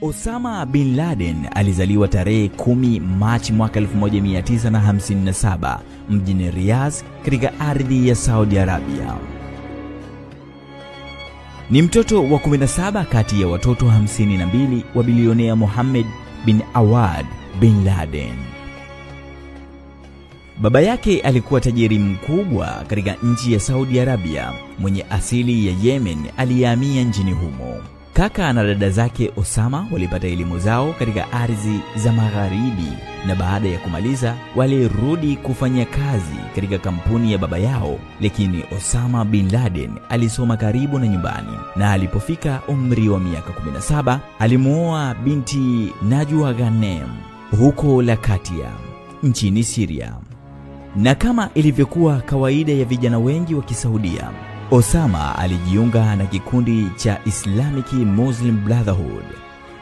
Osama bin Laden alizaliwa tarehe 10 Machi mwaka 1957 mjini Riyadh katika ardhi ya Saudi Arabia. Ni mtoto wa 17 kati ya watoto 52 wa bilionea Mohammed bin Awad bin Laden. Baba yake alikuwa tajiri mkubwa katika nchi ya Saudi Arabia mwenye asili ya Yemen aliyehamia nchini humo. Kaka na dada zake Osama walipata elimu zao katika ardhi za magharibi, na baada ya kumaliza walirudi kufanya kazi katika kampuni ya baba yao, lakini Osama bin Laden alisoma karibu na nyumbani, na alipofika umri wa miaka 17 alimuoa binti Najwa Ghanem huko Latakia nchini Syria. Na kama ilivyokuwa kawaida ya vijana wengi wa Kisaudia, Osama alijiunga na kikundi cha Islamic Muslim Brotherhood.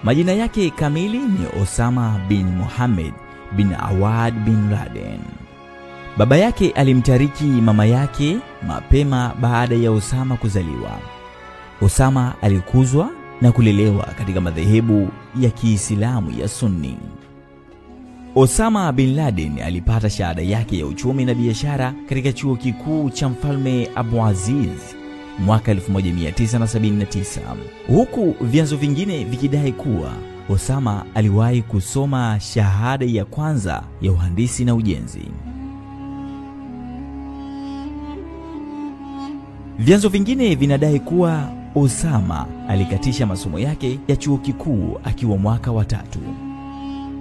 Majina yake kamili ni Osama bin Mohammed bin Awad bin Laden. Baba yake alimtariki mama yake mapema baada ya Osama kuzaliwa. Osama alikuzwa na kulelewa katika madhehebu ya Kiislamu ya Sunni. Osama bin Laden alipata shahada yake ya uchumi na biashara katika chuo kikuu cha Mfalme Abu Aziz mwaka 1979, huku vyanzo vingine vikidai kuwa Osama aliwahi kusoma shahada ya kwanza ya uhandisi na ujenzi. Vyanzo vingine vinadai kuwa Osama alikatisha masomo yake ya chuo kikuu akiwa mwaka wa 3.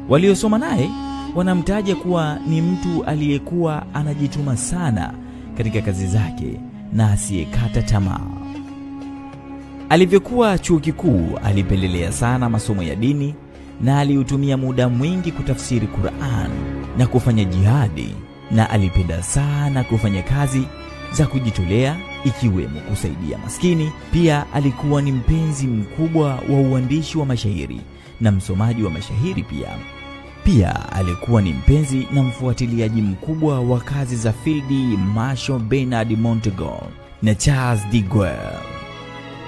Waliosoma naye wanamtaja kuwa ni mtu aliyekuwa anajituma sana katika kazi zake na asiyekata tamaa. Alivyokuwa chuo kikuu alipendelea sana masomo ya dini na aliutumia muda mwingi kutafsiri Qur'an na kufanya jihadi, na alipenda sana kufanya kazi za kujitolea ikiwemo kusaidia maskini. Pia alikuwa ni mpenzi mkubwa wa uandishi wa mashairi na msomaji wa mashairi pia alikuwa ni mpenzi na mfuatiliaji mkubwa wa kazi za Field Marshal Bernard Montgomery na Charles de Gaulle.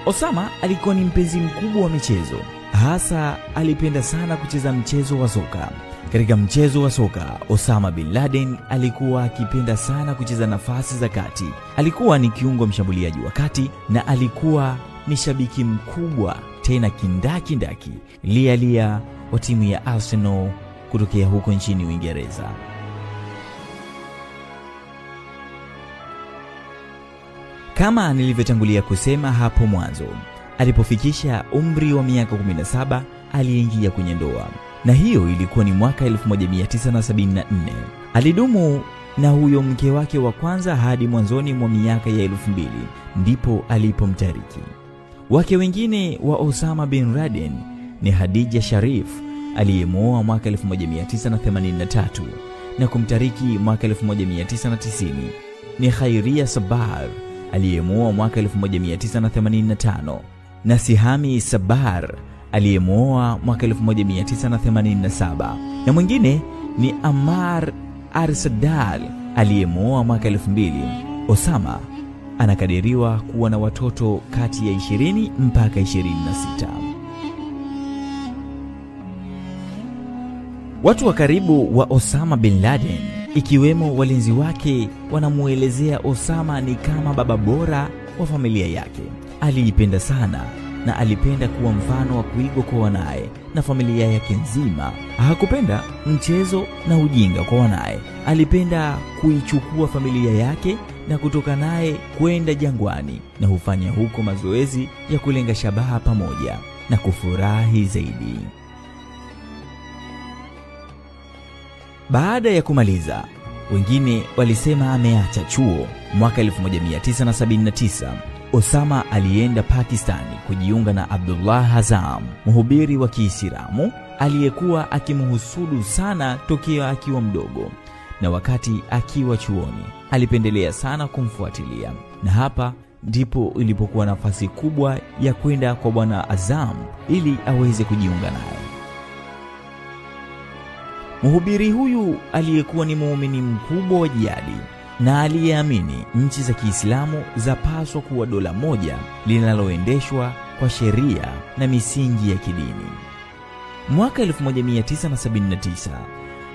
Osama alikuwa ni mpenzi mkubwa wa michezo, hasa alipenda sana kucheza mchezo wa soka. Katika mchezo wa soka, Osama bin Laden alikuwa akipenda sana kucheza nafasi za kati. Alikuwa ni kiungo mshambuliaji wa kati na alikuwa ni shabiki mkubwa tena kindaki lia wa timu ya Arsenal kutokea huko nchini Uingereza. Kama nilivyotangulia kusema hapo mwanzo, alipofikisha umri wa miaka 17 aliingia kwenye ndoa, na hiyo ilikuwa ni mwaka 1974. Alidumu na huyo mke wake wa kwanza hadi mwanzoni mwa miaka ya 2000, ndipo alipomtariki. Wake wengine wa Osama bin Laden ni Khadija Sharif aliyemuoa mwaka 1983 na kumtariki mwaka 1990, ni Khairia Sabar aliyemuoa mwaka 1985, na Sihami Sabar aliyemuoa mwaka 1987, na mwingine ni Ammar al-Sadal aliyemuoa mwaka 2000. Osama anakadiriwa kuwa na watoto kati ya 20 mpaka 26. Watu wa karibu wa Osama bin Laden, ikiwemo walinzi wake, wanamuelezea Osama ni kama baba bora wa familia yake. Aliipenda sana na alipenda kuwa mfano wa kuigwa kwa wanae na familia yake nzima. Hakupenda mchezo na ujinga kwa wanae. Alipenda kuichukua familia yake na kutoka naye kwenda jangwani na hufanya huko mazoezi ya kulenga shabaha pamoja na kufurahi zaidi. Baada ya kumaliza, wengine walisema ameacha chuo. Mwaka 1979 Osama alienda Pakistani kujiunga na Abdullah Azam, mhubiri wa Kiislamu aliyekuwa akimhusudu sana tokea akiwa mdogo, na wakati akiwa chuoni alipendelea sana kumfuatilia, na hapa ndipo ilipokuwa nafasi kubwa ya kwenda kwa bwana Azam ili aweze kujiunga naye. Mhubiri huyu aliyekuwa ni muumini mkubwa wa jihadi na aliyeamini nchi za Kiislamu zapaswa kuwa dola moja linaloendeshwa kwa sheria na misingi ya kidini. Mwaka 1979,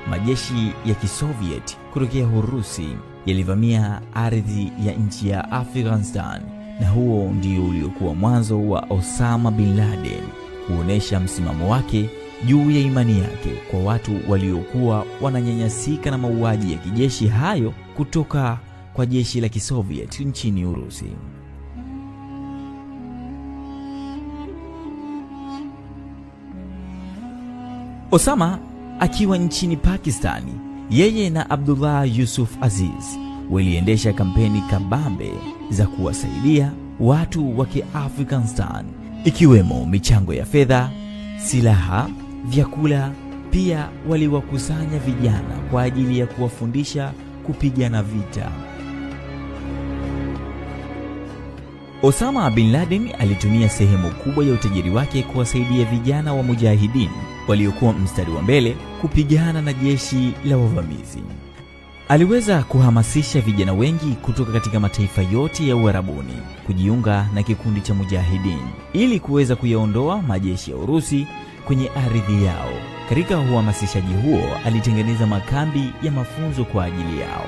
majeshi ya Kisoviet kutokea Urusi yalivamia ardhi ya nchi ya Afghanistan, na huo ndio uliokuwa mwanzo wa Osama bin Laden kuonesha msimamo wake juu ya imani yake kwa watu waliokuwa wananyanyasika na mauaji ya kijeshi hayo kutoka kwa jeshi la Kisoviet nchini Urusi. Osama akiwa nchini Pakistani, yeye na Abdullah Yusuf Aziz waliendesha kampeni kabambe za kuwasaidia watu wa Afghanistan, ikiwemo michango ya fedha, silaha, vyakula. Pia waliwakusanya vijana kwa ajili ya kuwafundisha kupigana vita. Osama bin Laden alitumia sehemu kubwa ya utajiri wake kuwasaidia vijana wa mujahidin waliokuwa mstari wa mbele kupigana na jeshi la wavamizi. Aliweza kuhamasisha vijana wengi kutoka katika mataifa yote ya Uarabuni kujiunga na kikundi cha mujahidin ili kuweza kuyaondoa majeshi ya Urusi kwenye ardhi yao. Katika uhamasishaji huo alitengeneza makambi ya mafunzo kwa ajili yao.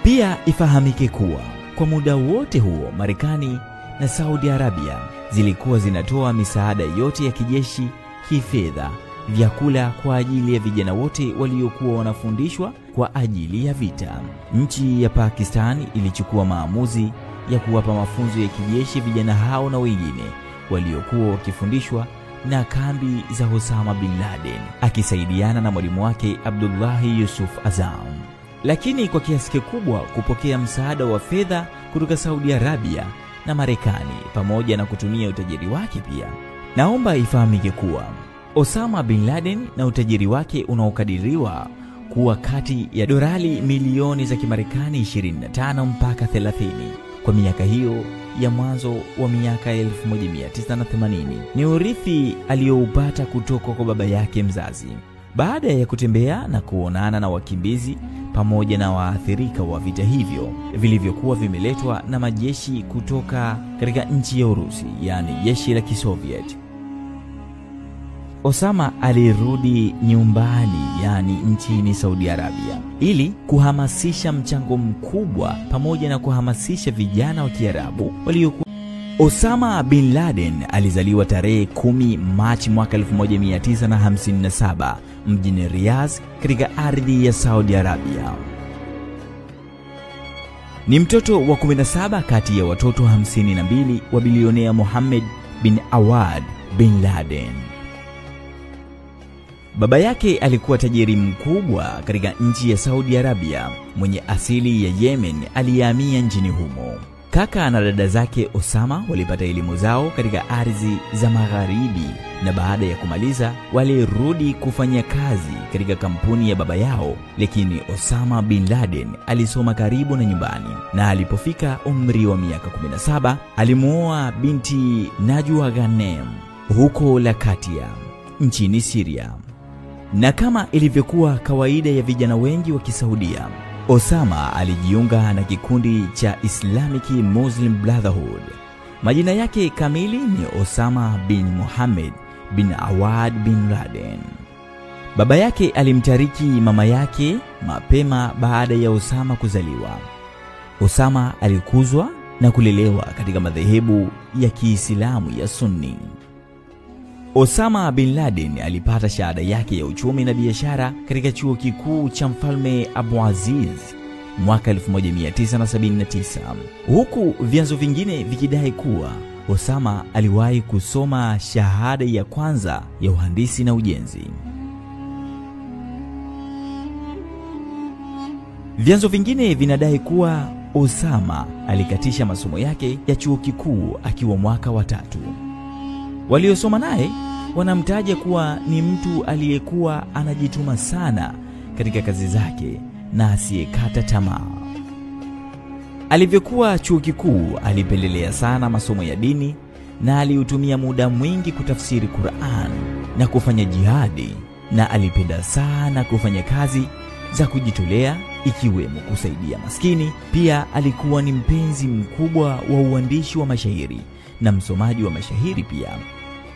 Pia ifahamike kuwa kwa muda wote huo Marekani na Saudi Arabia zilikuwa zinatoa misaada yote ya kijeshi, kifedha, vyakula kwa ajili ya vijana wote waliokuwa wanafundishwa kwa ajili ya vita. Nchi ya Pakistan ilichukua maamuzi ya kuwapa mafunzo ya kijeshi vijana hao na wengine waliokuwa wakifundishwa na kambi za Osama bin Laden, akisaidiana na mwalimu wake Abdullah Yusuf Azam. Lakini kwa kiasi kikubwa kupokea msaada wa fedha kutoka Saudi Arabia na Marekani pamoja na kutumia utajiri wake pia. Naomba ifahamike kuwa Osama bin Laden na utajiri wake unaokadiriwa kuwa kati ya dolari milioni za Kimarekani 25 mpaka 30 kwa miaka hiyo ya mwanzo wa miaka 1980 ni urithi aliyoupata kutoka kwa baba yake mzazi. Baada ya kutembea na kuonana na wakimbizi pamoja na waathirika wa vita hivyo vilivyokuwa vimeletwa na majeshi kutoka katika nchi ya Urusi, yani jeshi la Kisoviet, Osama alirudi nyumbani, yani nchini Saudi Arabia, ili kuhamasisha mchango mkubwa pamoja na kuhamasisha vijana wa Kiarabu waliokuwa. Osama bin Laden alizaliwa tarehe 10 Machi mwaka 1957 mjini Riyadh katika ardhi ya Saudi Arabia. Ni mtoto wa 17 kati ya watoto 52 wa bilionea Mohammed bin Awad bin Laden. Baba yake alikuwa tajiri mkubwa katika nchi ya Saudi Arabia mwenye asili ya Yemen aliyehamia nchini humo. Kaka na dada zake Osama walipata elimu zao katika ardhi za magharibi, na baada ya kumaliza walirudi kufanya kazi katika kampuni ya baba yao. Lakini Osama bin Laden alisoma karibu na nyumbani, na alipofika umri wa miaka 17 alimuoa binti Najwa Ghanem huko Latakia nchini Syria. Na kama ilivyokuwa kawaida ya vijana wengi wa Kisaudia, Osama alijiunga na kikundi cha Islamic Muslim Brotherhood. Majina yake kamili ni Osama bin Mohammed bin Awad bin Laden. Baba yake alimtariki mama yake mapema baada ya Osama kuzaliwa. Osama alikuzwa na kulelewa katika madhehebu ya Kiislamu ya Sunni. Osama bin Laden alipata shahada yake ya uchumi na biashara katika chuo kikuu cha Mfalme Abu Aziz mwaka 1979, huku vyanzo vingine vikidai kuwa Osama aliwahi kusoma shahada ya kwanza ya uhandisi na ujenzi. Vyanzo vingine vinadai kuwa Osama alikatisha masomo yake ya chuo kikuu akiwa mwaka wa 3. Waliosoma naye wanamtaja kuwa ni mtu aliyekuwa anajituma sana katika kazi zake na asiyekata tamaa. Alivyokuwa chuo kikuu alipendelea sana masomo ya dini na aliutumia muda mwingi kutafsiri Qur'an na kufanya jihadi, na alipenda sana kufanya kazi za kujitolea ikiwemo kusaidia maskini. Pia alikuwa ni mpenzi mkubwa wa uandishi wa mashairi na msomaji wa mashairi pia.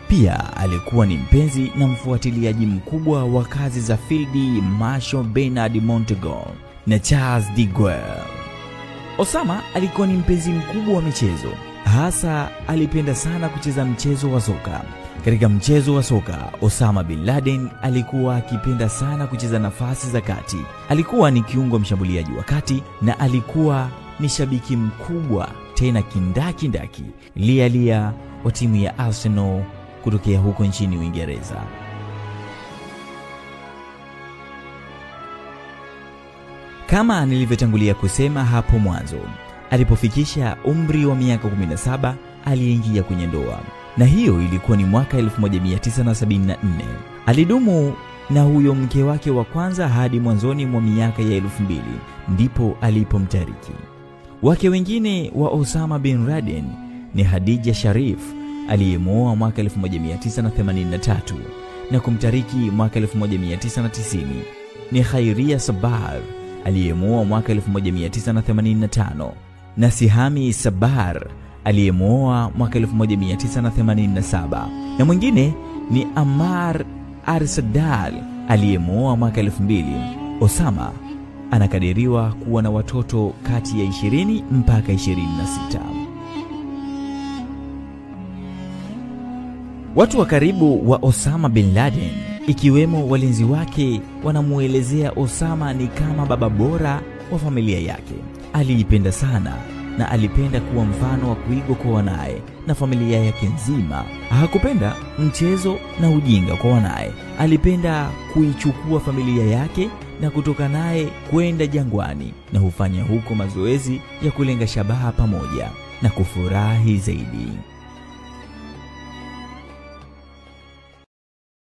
Pia alikuwa ni mpenzi na mfuatiliaji mkubwa wa kazi za Field Marshal Bernard Montgomery na Charles de Gaulle. Osama alikuwa ni mpenzi mkubwa wa michezo. Hasa alipenda sana kucheza mchezo wa soka. Katika mchezo wa soka, Osama bin Laden alikuwa akipenda sana kucheza nafasi za kati. Alikuwa ni kiungo mshambuliaji wa kati na alikuwa ni shabiki mkubwa tena kindaki lia wa timu ya Arsenal kutokea huko nchini Uingereza. Kama nilivyotangulia kusema hapo mwanzo, alipofikisha umri wa miaka 17 aliingia kwenye ndoa, na hiyo ilikuwa ni mwaka 1974. Alidumu na huyo mke wake wa kwanza hadi mwanzoni mwa miaka ya 2000, ndipo alipomtariki. Wake wengine wa Osama bin Laden ni Khadija Sharif aliyemuoa mwaka 1983 na kumtariki mwaka 1990, ni Khairia Sabar aliyemuoa mwaka 1985 na Sihami Sabar aliyemuoa mwaka 1987, na mwingine ni Ammar al-Sadal aliyemuoa mwaka 2000. Osama anakadiriwa kuwa na watoto kati ya 20 mpaka 26. Watu wa karibu wa Osama bin Laden, ikiwemo walinzi wake, wanamuelezea Osama ni kama baba bora wa familia yake. Aliipenda sana na alipenda kuwa mfano wa kuigwa kwa wanae na familia yake nzima. Hakupenda mchezo na ujinga kwa wanae. Alipenda kuichukua familia yake na kutoka naye kwenda jangwani na hufanya huko mazoezi ya kulenga shabaha pamoja na kufurahi zaidi.